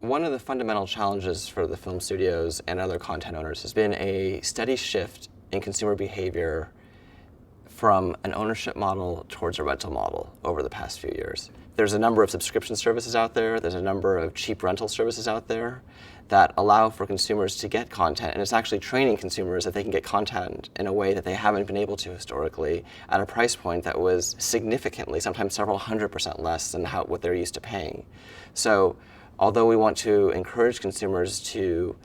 One of the fundamental challenges for the film studios and other content owners has been a steady shift in consumer behavior from an ownership model towards a rental model over the past few years. There's a number of subscription services out there, there's a number of cheap rental services out there that allow for consumers to get content, and it's actually training consumers that they can get content in a way that they haven't been able to historically at a price point that was significantly, sometimes several 100% less than what they're used to paying. So although we want to encourage consumers to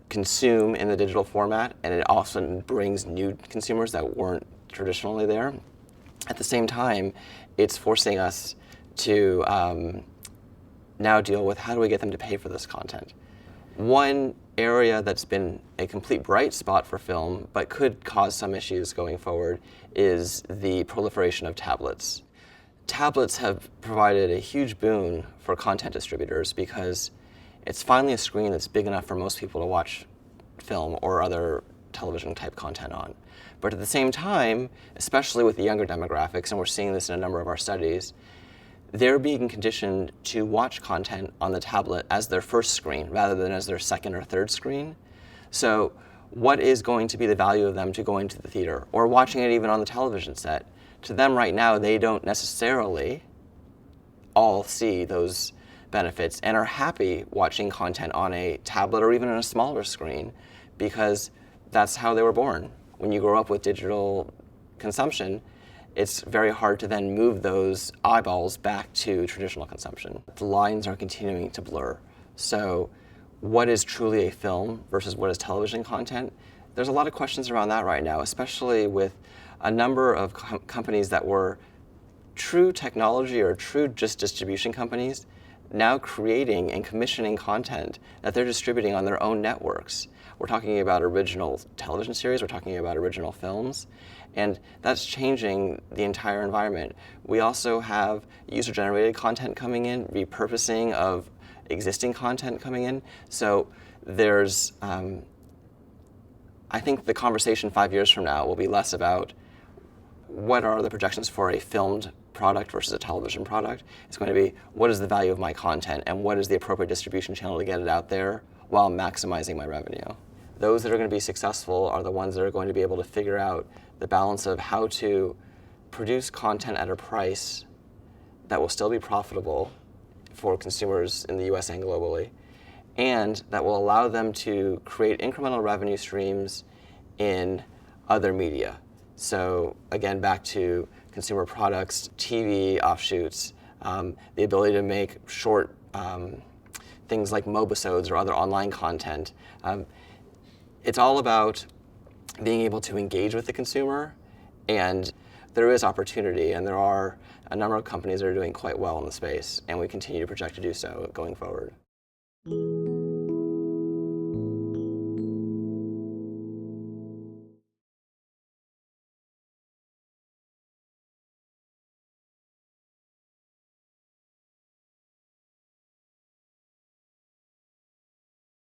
consume in the digital format, and it often brings new consumers that weren't traditionally there, at the same time, it's forcing us to now deal with how do we get them to pay for this content. One area that's been a complete bright spot for film, but could cause some issues going forward, is the proliferation of tablets. Tablets have provided a huge boon for content distributors because it's finally a screen that's big enough for most people to watch film or other television type content on. But at the same time, especially with the younger demographics, and we're seeing this in a number of our studies, they're being conditioned to watch content on the tablet as their first screen rather than as their second or third screen. So what is going to be the value of them to going to the theater or watching it even on the television set? To them right now, they don't necessarily all see those benefits and are happy watching content on a tablet or even on a smaller screen because that's how they were born. When you grow up with digital consumption, it's very hard to then move those eyeballs back to traditional consumption. The lines are continuing to blur. So what is truly a film versus what is television content? There's a lot of questions around that right now, especially with a number of companies that were true technology or true just distribution companies now creating and commissioning content that they're distributing on their own networks. We're talking about original television series, we're talking about original films, and that's changing the entire environment. We also have user-generated content coming in, repurposing of existing content coming in. So there's, I think the conversation 5 years from now will be less about what are the projections for a filmed product versus a television product. It's going to be what is the value of my content and what is the appropriate distribution channel to get it out there while maximizing my revenue. Those that are going to be successful are the ones that are going to be able to figure out the balance of how to produce content at a price that will still be profitable for consumers in the US and globally, and that will allow them to create incremental revenue streams in other media. So again, back to consumer products, TV offshoots, the ability to make short things like mobisodes or other online content. It's all about being able to engage with the consumer, and there is opportunity, and there are a number of companies that are doing quite well in the space, and we continue to project to do so going forward.